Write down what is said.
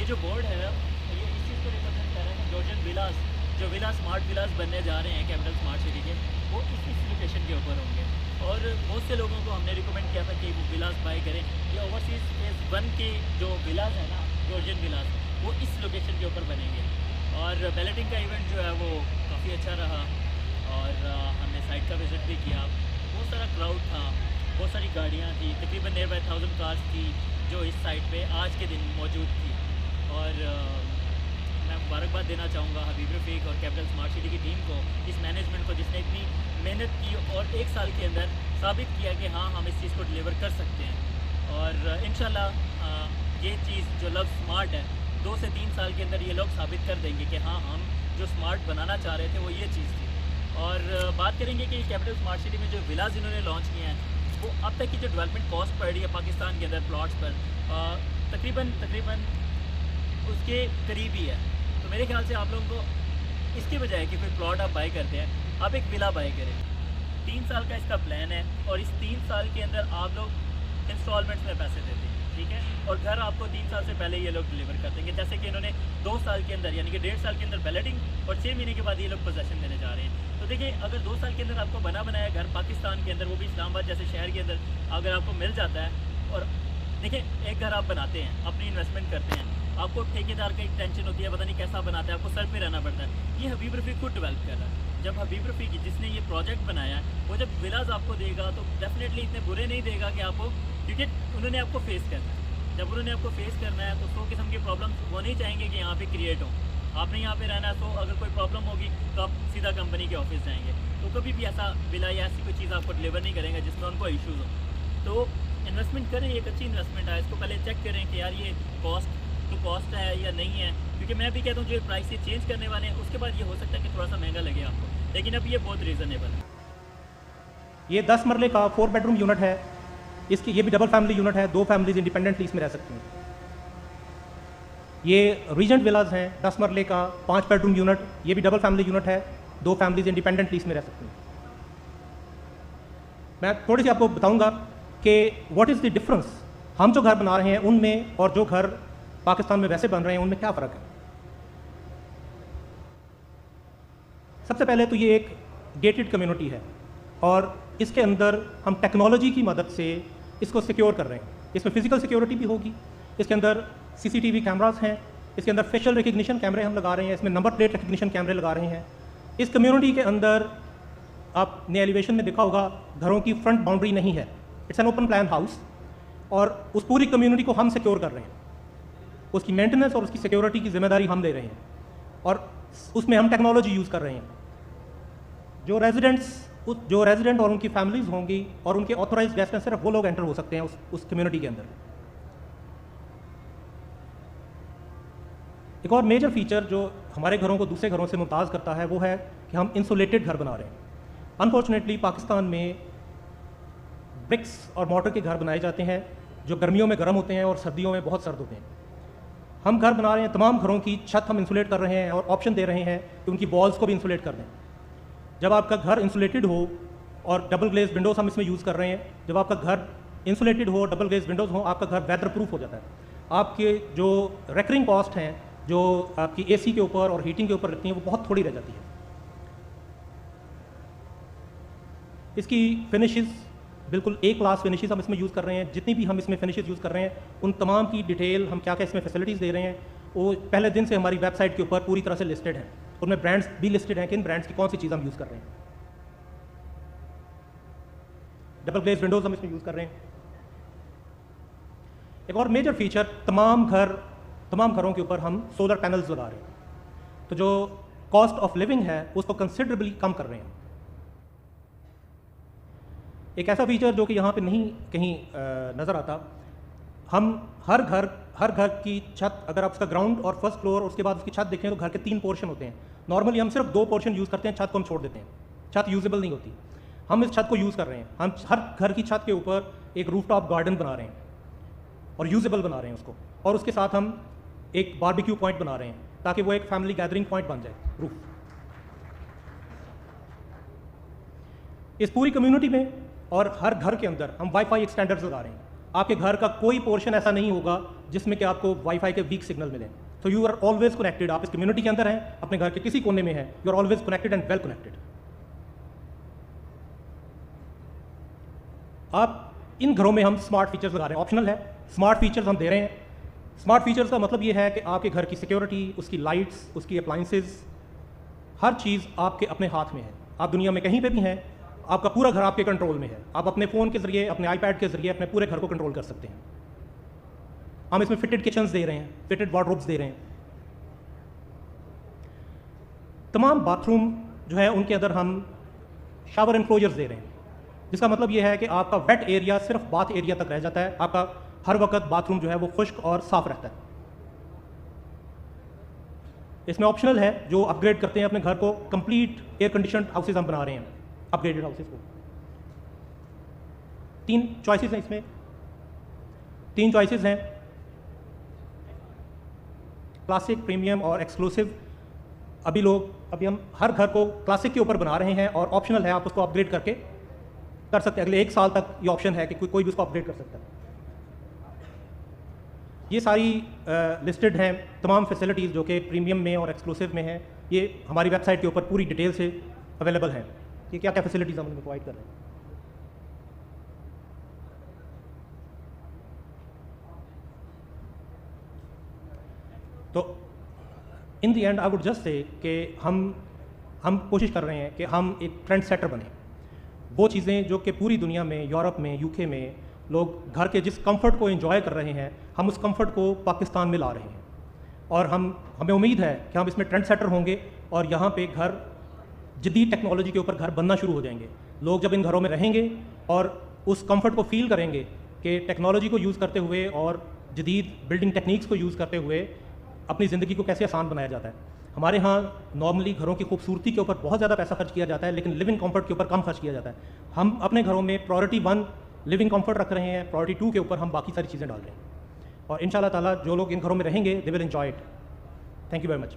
ये जो बोर्ड है ये इस चीज़ को रिप्रेजेंट कर रहा है कि जॉर्जियन विलास, जो विला स्मार्ट विलास बनने जा रहे हैं कैपिटल स्मार्ट सिटी के, वो इस लोकेशन के ऊपर होंगे। और बहुत से लोगों को हमने रिकमेंड किया था कि वो विलास बाई करें। ये ओवरसीज़ फेज़ 1 के जो विलास है ना, जॉर्जियन विलास, वो इस लोकेशन के ऊपर बनेंगे। और बैलेटिंग का इवेंट जो है वो काफ़ी अच्छा रहा और हमने साइट का विज़िट भी किया। बहुत सारा क्राउड था, बहुत सारी गाड़ियाँ थी, तकरीबन नियर बाई 1000 कार्स थी जो इस साइट पे आज के दिन मौजूद थी। और मैं मुबारकबाद देना चाहूँगा हबीब रफ़ीक और कैपिटल स्मार्ट सिटी की टीम को, इस मैनेजमेंट को जिसने इतनी मेहनत की और 1 साल के अंदर साबित किया कि हाँ, हम इस चीज़ को डिलीवर कर सकते हैं। और इंशाल्लाह ये चीज़ जो लफ्ज़ स्मार्ट है, 2 से 3 साल के अंदर ये लोग साबित कर देंगे कि हाँ, हम जो स्मार्ट बनाना चाह रहे थे वो ये चीज़ थी। और बात करेंगे कि कैपिटल स्मार्ट सिटी में जो विलाज इन्होंने लॉन्च किए हैं, वो अब तक की जो डेवलपमेंट कॉस्ट पड़ रही है पाकिस्तान के अंदर प्लॉट्स पर तकरीबन उसके करीब ही है। तो मेरे ख्याल से आप लोगों को इसके बजाय कि कोई प्लॉट आप बाई करते हैं, आप एक विला बाई करें। 3 साल का इसका प्लान है और इस 3 साल के अंदर आप लोग इंस्टॉलमेंट्स में पैसे देते हैं, ठीक है। और घर आपको 3 साल से पहले ये लोग डिलीवर कर देंगे, जैसे कि इन्होंने 2 साल के अंदर यानी कि 1.5 साल के अंदर बैलेटिंग और 6 महीने के बाद ये लोग पोजेसन देने जा रहे हैं। तो देखिए, अगर 2 साल के अंदर आपको बना बनाया घर पाकिस्तान के अंदर, वो भी इस्लामाबाद जैसे शहर के अंदर अगर आपको मिल जाता है, और देखिए एक घर आप बनाते हैं, अपनी इन्वेस्टमेंट करते हैं, आपको ठेकेदार का एक टेंशन होती है, पता नहीं कैसा बनाता है, आपको सर पे रहना पड़ता है। ये हबीब रफ़ीक खुद डेवलप कर रहा है। जब हबीब रफ़ीक जिसने ये प्रोजेक्ट बनाया है, वो जब विलाज आपको देगा तो डेफिनेटली इतने बुरे नहीं देगा कि आपको, क्योंकि उन्होंने आपको फेस करना है। जब उन्होंने आपको फेस करना है तो 100 किस्म की प्रॉब्लम वो नहीं चाहेंगे कि यहाँ पे क्रिएट हो। आपने यहाँ पे रहना है, तो अगर कोई प्रॉब्लम होगी तो आप सीधा कंपनी के ऑफिस जाएंगे। तो कभी भी ऐसा विला या ऐसी कोई चीज़ आपको डिलीवर नहीं करेंगे जिसमें उनको इश्यूज़ हो। तो इन्वेस्टमेंट करें, एक अच्छी इन्वेस्टमेंट है, इसको पहले चेक करें कि यार ये कॉस्ट है या नहीं है। क्योंकि मैं भी कहता हूँ जो प्राइस ये चेंज करने वाले हैं, उसके बाद ये हो सकता है कि थोड़ा सा महंगा लगे आपको, लेकिन अब ये बहुत रीज़नेबल है। ये 10 मरले का 4 बेडरूम यूनिट है। इसकी ये भी डबल फैमिली यूनिट है, 2 फैमिलीज इंडिपेंडेंटली इसमें रह सकती हैं। ये रीजेंट विलाज हैं, 10 मरले का 5 बेडरूम यूनिट, ये भी डबल फैमिली यूनिट है, 2 फैमिलीज इंडिपेंडेंटली इसमें रह सकती हैं। मैं थोड़ी सी आपको बताऊंगा कि व्हाट इज़ द डिफरेंस, हम जो घर बना रहे हैं उनमें और जो घर पाकिस्तान में वैसे बन रहे हैं उनमें क्या फ़र्क है। सबसे पहले तो ये एक गेटेड कम्युनिटी है और इसके अंदर हम टेक्नोलॉजी की मदद से इसको सिक्योर कर रहे हैं। इसमें फ़िज़िकल सिक्योरिटी भी होगी, इसके अंदर सीसीटीवी कैमरास हैं, इसके अंदर फेशियल रिकग्निशन कैमरे हम लगा रहे हैं, इसमें नंबर प्लेट रिकग्निशन कैमरे लगा रहे हैं। इस कम्युनिटी के अंदर आपने एलिवेशन में देखा होगा, घरों की फ्रंट बाउंड्री नहीं है, it's an open plan house, और उस पूरी कम्युनिटी को हम सिक्योर कर रहे हैं। उसकी मेंटेनेंस और उसकी सिक्योरिटी की जिम्मेदारी हम ले रहे हैं और उसमें हम टेक्नोलॉजी यूज़ कर रहे हैं। जो रेजिडेंट और उनकी फैमिलीज होंगी और उनके ऑथोराइज्ड गेस्ट हैं, सिर्फ वो लोग एंटर हो सकते हैं उस कम्युनिटी के अंदर। एक और मेजर फीचर जो हमारे घरों को दूसरे घरों से मुमताज़ करता है वो है कि हम इंसुलेटेड घर बना रहे हैं। अनफॉर्चुनेटली पाकिस्तान में ब्रिक्स और मॉर्टर के घर बनाए जाते हैं जो गर्मियों में गर्म होते हैं और सर्दियों में बहुत सर्द होते हैं। हम घर बना रहे हैं, तमाम घरों की छत हम इंसुलेट कर रहे हैं और ऑप्शन दे रहे हैं कि उनकी वॉल्स को भी इंसुलेट कर दें। जब आपका घर इंसुलेटेड हो, और डबल ग्लेज विंडोज़ हम इसमें यूज़ कर रहे हैं, जब आपका घर इंसुलेटेड हो, डबल ग्लेज विंडोज़ हो, आपका घर वेदर प्रूफ हो जाता है। आपके जो रेकरिंग कॉस्ट हैं जो आपकी एसी के ऊपर और हीटिंग के ऊपर लगती हैं वो बहुत थोड़ी रह जाती है। इसकी फिनिशेस बिल्कुल ए क्लास फिनिशेस हम इसमें यूज़ कर रहे हैं। जितनी भी हम इसमें फिनिशेस यूज़ कर रहे हैं उन तमाम की डिटेल, हम क्या क्या इसमें फैसिलिटीज़ दे रहे हैं, वो पहले दिन से हमारी वेबसाइट के ऊपर पूरी तरह से लिस्टेड हैं। उनमें ब्रांड्स भी लिस्टेड हैं कि इन ब्रांड्स की कौन सी चीज़ हम यूज़ कर रहे हैं। डबल ग्लेज विंडोज़ हम इसमें यूज़ कर रहे हैं। एक और मेजर फीचर, तमाम घरों के ऊपर हम सोलर पैनल्स लगा रहे हैं, तो जो कॉस्ट ऑफ लिविंग है उसको कंसिडरेबली कम कर रहे हैं। एक ऐसा फीचर जो कि यहाँ पे नहीं कहीं नज़र आता, हम हर घर की छत, अगर आप उसका ग्राउंड और फर्स्ट फ्लोर और उसके बाद उसकी छत देखें तो घर के 3 पोर्शन होते हैं। नॉर्मली हम सिर्फ 2 पोर्शन यूज़ करते हैं, छत को हम छोड़ देते हैं, छत यूजेबल नहीं होती। हम इस छत को यूज़ कर रहे हैं, हम हर घर की छत के ऊपर एक रूफटॉप गार्डन बना रहे हैं और यूजेबल बना रहे हैं उसको, और उसके साथ हम एक बारबेक्यू पॉइंट बना रहे हैं ताकि वो एक फैमिली गैदरिंग पॉइंट बन जाए रूफ। इस पूरी कम्युनिटी में और हर घर के अंदर हम वाईफाई एक्सटेंडर्स लगा रहे हैं। आपके घर का कोई पोर्शन ऐसा नहीं होगा जिसमें कि आपको वाईफाई के वीक सिग्नल मिले। तो यू आर ऑलवेज कनेक्टेड। आप इस कम्युनिटी के अंदर हैं, अपने घर के किसी कोने में हैं, you are always connected and well connected. आप इन घरों में हम स्मार्ट फीचर्स लगा रहे हैं, ऑप्शनल है, स्मार्ट फीचर्स हम दे रहे हैं। स्मार्ट फीचर्स का मतलब ये है कि आपके घर की सिक्योरिटी, उसकी लाइट्स, उसकी अप्लाइंसेस, हर चीज़ आपके अपने हाथ में है। आप दुनिया में कहीं पे भी हैं, आपका पूरा घर आपके कंट्रोल में है। आप अपने फ़ोन के ज़रिए, अपने आईपैड के ज़रिए अपने पूरे घर को कंट्रोल कर सकते हैं। हम इसमें फिटेड किचन्स दे रहे हैं, फिटेड वार्डरोब्स दे रहे हैं। तमाम बाथरूम जो है उनके अंदर हम शावर एनक्लोजर्स दे रहे हैं, जिसका मतलब ये है कि आपका वेट एरिया सिर्फ बाथ एरिया तक रह जाता है। आपका हर वक्त बाथरूम जो है वो खुश्क और साफ रहता है। इसमें ऑप्शनल है, जो अपग्रेड करते हैं अपने घर को, कंप्लीट एयर कंडीशनड हाउसेज हम बना रहे हैं, अपग्रेडेड हाउसेज को। 3 चॉइसेस हैं इसमें, 3 चॉइसेस हैं, क्लासिक, प्रीमियम और एक्सक्लूसिव। अभी हम हर घर को क्लासिक के ऊपर बना रहे हैं और ऑप्शनल है, आप उसको अपग्रेड करके कर सकते हैं। अगले 1 साल तक ये ऑप्शन है कि कोई भी उसको अपग्रेड कर सकता है। ये सारी लिस्टेड हैं तमाम फैसिलिटीज़ जो कि प्रीमियम में और एक्सक्लूसिव में हैं। ये हमारी वेबसाइट के ऊपर पूरी डिटेल से अवेलेबल हैं कि क्या क्या फैसिलिटीज़ हम उनको प्रोवाइड कर रहे हैं। तो in the end I would just say कि हम कोशिश कर रहे हैं कि हम एक ट्रेंड सेटर बने। वो चीज़ें जो कि पूरी दुनिया में, यूरोप में, यूके में लोग घर के जिस कंफर्ट को एंजॉय कर रहे हैं, हम उस कंफर्ट को पाकिस्तान में ला रहे हैं। और हमें उम्मीद है कि हम इसमें ट्रेंड सेटर होंगे और यहाँ पे घर जदीद टेक्नोलॉजी के ऊपर घर बनना शुरू हो जाएंगे। लोग जब इन घरों में रहेंगे और उस कंफर्ट को फील करेंगे कि टेक्नोलॉजी को यूज़ करते हुए और जदीद बिल्डिंग टेक्निक्स को यूज़ करते हुए अपनी ज़िंदगी को कैसे आसान बनाया जाता है। हमारे यहाँ नॉर्मली घरों की खूबसूरती के ऊपर बहुत ज़्यादा पैसा खर्च किया जाता है, लेकिन लिविंग कंफर्ट के ऊपर कम खर्च किया जाता है। हम अपने घरों में प्रायोरिटी 1 लिविंग कंफर्ट रख रहे हैं, प्रायोरिटी 2 के ऊपर हम बाकी सारी चीज़ें डाल रहे हैं। और इंशाल्लाह ताला जो लोग इन घरों में रहेंगे, they will enjoy it. Thank you very much.